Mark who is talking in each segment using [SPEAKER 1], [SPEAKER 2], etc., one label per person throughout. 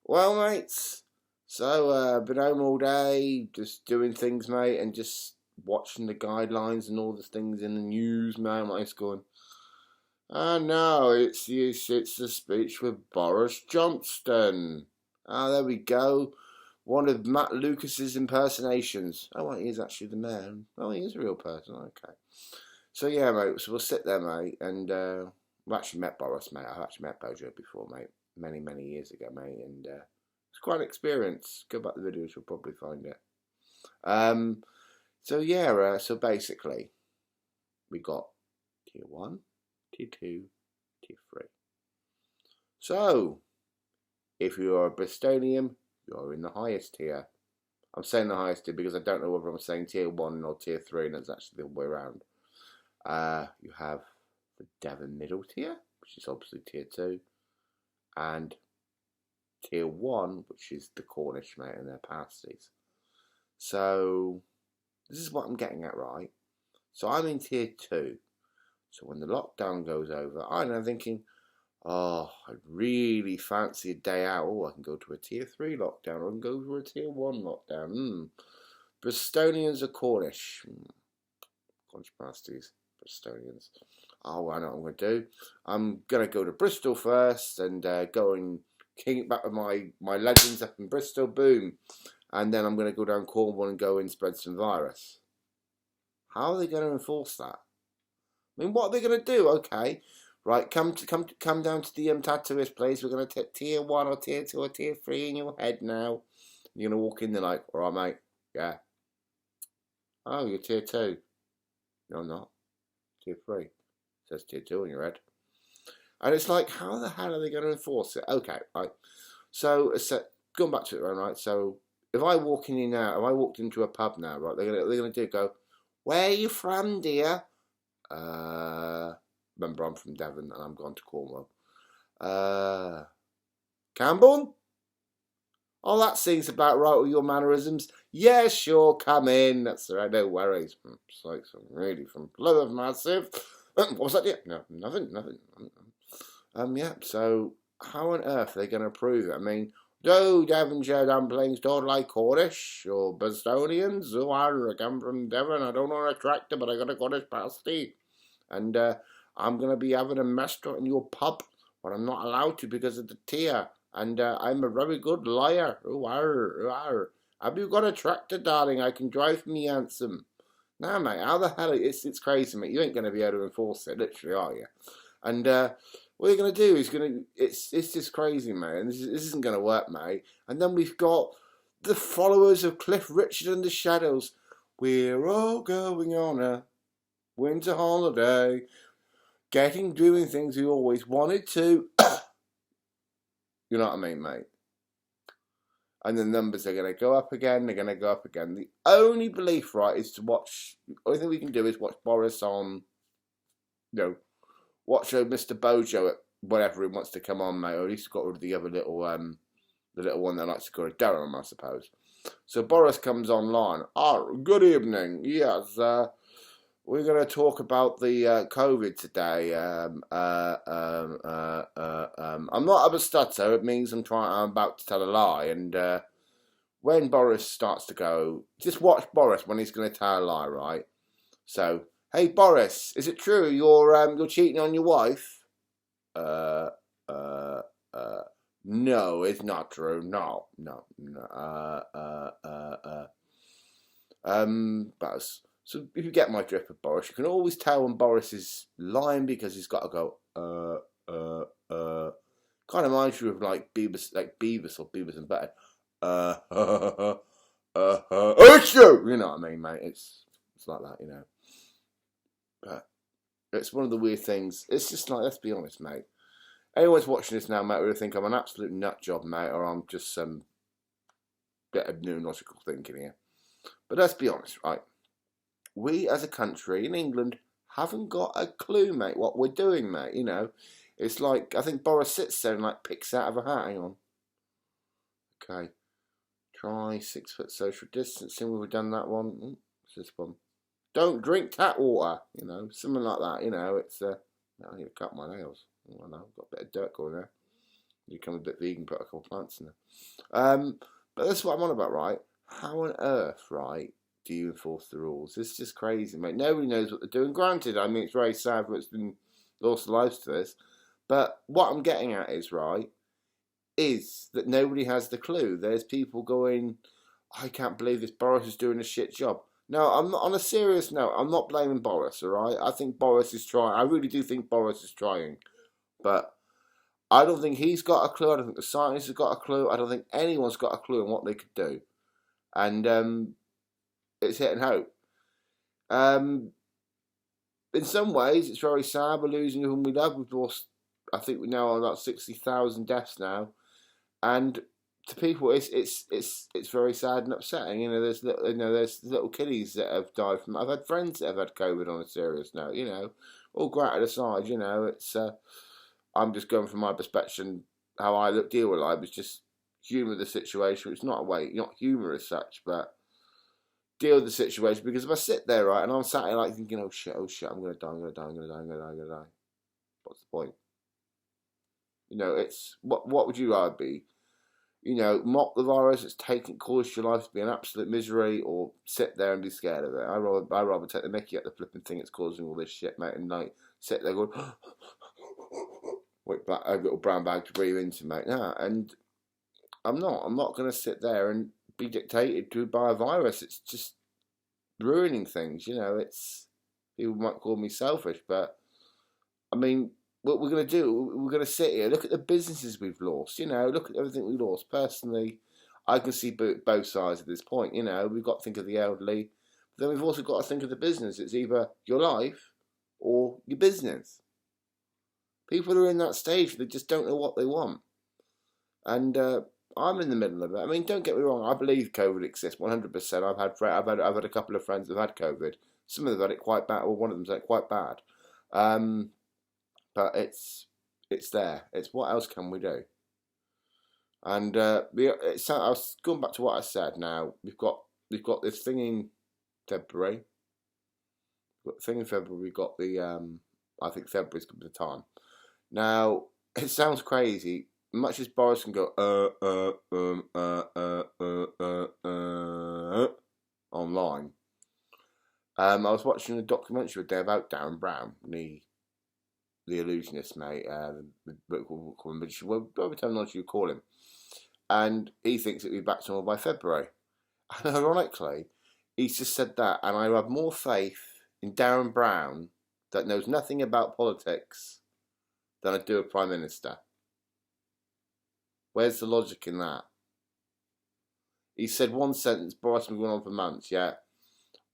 [SPEAKER 1] Well, mates, so been home all day, just doing things, mate, and just watching the guidelines and all the things in the news, man. Like it's going, oh no, it's the speech with Boris Johnson. Ah, there we go. One of Matt Lucas's impersonations. Oh, well, he is actually the man. Oh, he is a real person. Okay. So yeah, mate. So we'll sit there, mate, and we actually met Boris, mate. I've actually met Bojo before, mate, many years ago, mate, and it's quite an experience. Go back to the videos, you'll probably find it. Um, so yeah, so basically, we got tier 1, tier 2, tier 3. So, if you are a Bristolian, you're in the highest tier. I'm saying the highest tier because I don't know whether I'm saying tier 1 or tier 3, and it's actually the other way around. You have the Devon middle tier, which is obviously tier 2, and tier 1, which is the Cornish, mate, and their pasties. So, this is what I'm getting at, right? So, I'm in tier 2. So, when the lockdown goes over, I'm thinking, oh, I really fancy a day out. Oh, I can go to a tier 3 lockdown, or I can go to a tier 1 lockdown. Bristolians or Cornish? Cornish pasties, Bristolians. Oh, I know what I'm going to do. I'm going to go to Bristol first and go and king it back with my legends up in Bristol. Boom. And then I'm going to go down Cornwall and go and spread some virus. How are they going to enforce that? I mean, what are they going to do? Okay, right, come down to the tattooist place. We're going to take tier 1 or tier 2 or tier 3 in your head now. You're going to walk in there like, all right, mate. Yeah. Oh, you're tier 2. No, I'm not. Tier 3. It says tier 2 on your head. And it's like, how the hell are they going to enforce it? Okay, right. So going back to it, right? So if I walk in now, if I walked into a pub now, right, they're gonna go, where are you from, dear? Remember, I'm from Devon and I'm gone to Cornwall. Camborne? Oh, that seems about right with your mannerisms. Yeah, sure, come in. That's right, no worries. It's like really from Plymouth Massive. What was that? Yeah, no, nothing. Yeah, so how on earth are they going to prove it? I mean, do Devonshire dumplings don't like Cornish or Bristolians? Oh, I come from Devon. I don't own a tractor, but I got a Cornish pasty. And I'm going to be having a restaurant in your pub, but I'm not allowed to because of the tier. And I'm a very good liar. Oh, arr. Have you got a tractor, darling? I can drive me handsome. Nah, mate, how the hell? It's crazy, mate. You ain't going to be able to enforce it, literally, are you? And what you're going to do is it's just crazy, mate. And this isn't going to work, mate. And then we've got the followers of Cliff Richard and the Shadows. We're all going on a winter holiday, doing things we always wanted to. You know what I mean, mate? And the numbers are going to go up again. They're going to go up again. The only belief, right, is to watch. The only thing we can do is watch Boris on, watch Mr. Bojo at whatever he wants to come on, mate. Or at least got rid of the other little, the little one that likes to go to Devon, I suppose. So Boris comes online. Oh, good evening. Yes, we're going to talk about the COVID today. I'm not a stutter. It means I'm about to tell a lie. And when Boris starts to go, just watch Boris when he's going to tell a lie, right? So, hey Boris, is it true you're cheating on your wife? No, it's not true. No. But so if you get my drift with Boris, you can always tell when Boris is lying because he's got to go, kind of reminds you of like Beavis or Beavis and Butthead. It's you! You know what I mean, mate? It's like that, you know. But it's one of the weird things. It's just like, let's be honest, mate. Anyone's watching this now, mate, will think I'm an absolute nut job, mate, or I'm just some bit of neurological thinking here. But let's be honest, right? We as a country in England haven't got a clue, mate, what we're doing, mate. You know, it's like, I think Boris sits there and like picks out of a hat. Hang on. Okay. Try 6 foot social distancing. We've done that one. What's this one? Don't drink tap water. You know, something like that. You know, it's I need to cut my nails. I know, I've got a bit of dirt going there. You become a bit vegan, put a couple of plants in there. But that's what I'm on about, right? How on earth, right, do you enforce the rules? It's just crazy, mate. Nobody knows what they're doing. Granted, I mean, it's very sad that it's been lost lives to this. But what I'm getting at is, right, is that nobody has the clue. There's people going, I can't believe this Boris is doing a shit job. No, I'm not. On a serious note, I'm not blaming Boris, all right? I think Boris is trying. I really do think Boris is trying. But I don't think he's got a clue. I don't think the scientists have got a clue. I don't think anyone's got a clue on what they could do. And it's hit and hope. In some ways, it's very sad. We're losing whom we love. We've lost, I think we now are about 60,000 deaths now. And to people, it's very sad and upsetting. There's little kiddies that have died from. I've had friends that have had COVID on a serious note. All granted aside, it's. I'm just going from my perspective, how I deal with life. It's just humour the situation. It's not not humour as such, but deal with the situation. Because if I sit there, right, and I'm sat here like thinking, oh shit, I'm going to die, I'm going to die, I'm going to die, I'm going to die, I'm going to die. What's the point? It's, what would you rather be? Mock the virus that's caused your life to be an absolute misery, or sit there and be scared of it. I'd rather take the mickey at the flipping thing that's causing all this shit, mate, and like sit there going, wait, a little brown bag to breathe into, mate. No, and I'm not going to sit there and be dictated to by a virus. It's just ruining things. It's, people might call me selfish, but I mean, what we're going to do, we're going to sit here, look at the businesses we've lost, look at everything we lost. Personally, I can see both sides at this point, we've got to think of the elderly, but then we've also got to think of the business. It's either your life or your business. People are in that stage, they just don't know what they want. And I'm in the middle of it. I mean, don't get me wrong, I believe COVID exists 100%. I've had a couple of friends who've had COVID. Some of them have had it quite bad, or one of them's had it quite bad. But it's there. It's what else can we do? And I was going back to what I said. Now we've got this thing in February. We've got the I think February's going to be the time. Now it sounds crazy. Much as Boris can go online. I was watching a documentary with Devon, the illusionist, mate, whatever terminology you call him, and he thinks it'll be back to normal by February. And ironically, he's just said that, and I have more faith in Darren Brown, that knows nothing about politics, than I do a Prime Minister. Where's the logic in that? He said one sentence, Boris has been going on for months, yeah.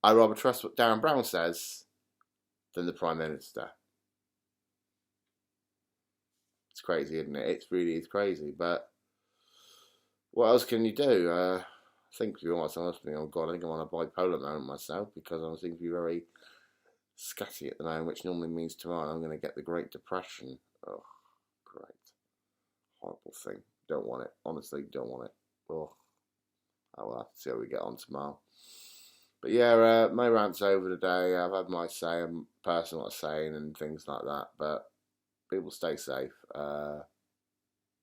[SPEAKER 1] I rather trust what Darren Brown says than the Prime Minister. It's crazy, isn't it? It really is crazy, but what else can you do? I think, to be honest, I think I'm on a bipolar moment myself, because I seem to be very scatty at the moment, which normally means tomorrow I'm going to get the Great Depression. Oh, great. Horrible thing. Don't want it. Honestly, don't want it. Oh, I will have to see how we get on tomorrow. But yeah, my rant's over today. I've had my say, personal saying and things like that, but people stay safe. Oh,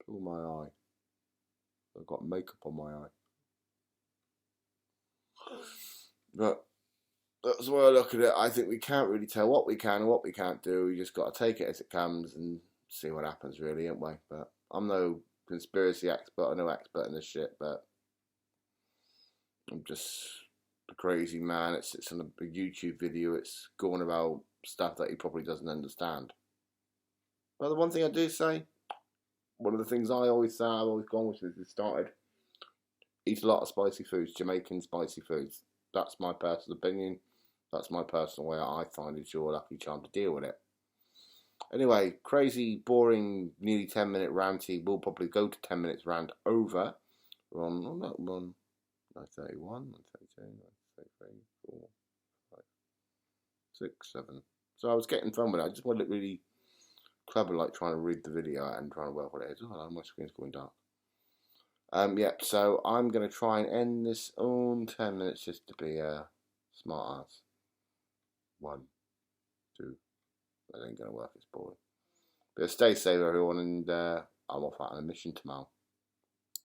[SPEAKER 1] my eye. I've got makeup on my eye. But that's the way I look at it. I think we can't really tell what we can and what we can't do. We just got to take it as it comes and see what happens, really, ain't we? But I'm no conspiracy expert. I'm no expert in this shit, but I'm just a crazy man. It sits on a YouTube video. It's going about stuff that he probably doesn't understand. But the one thing I do say, one of the things I always say, I've always gone with since it started, eat a lot of spicy foods, Jamaican spicy foods. That's my personal opinion. That's my personal way. I find it's your lucky charm to deal with it. Anyway, crazy, boring, nearly 10-minute ranty. We'll probably go to 10 minutes rant over. We're on 9:31, 9:32, 9:33, 4, 5, 6, 7. So I was getting fun with it. I just wanted it really clever, like trying to read the video out and trying to work what it is. Oh, my screen's going dark. So I'm going to try and end this on 10 minutes just to be a smart ass. 1, 2. That ain't going to work, it's boring. But stay safe, everyone, and I'm off out on a mission tomorrow.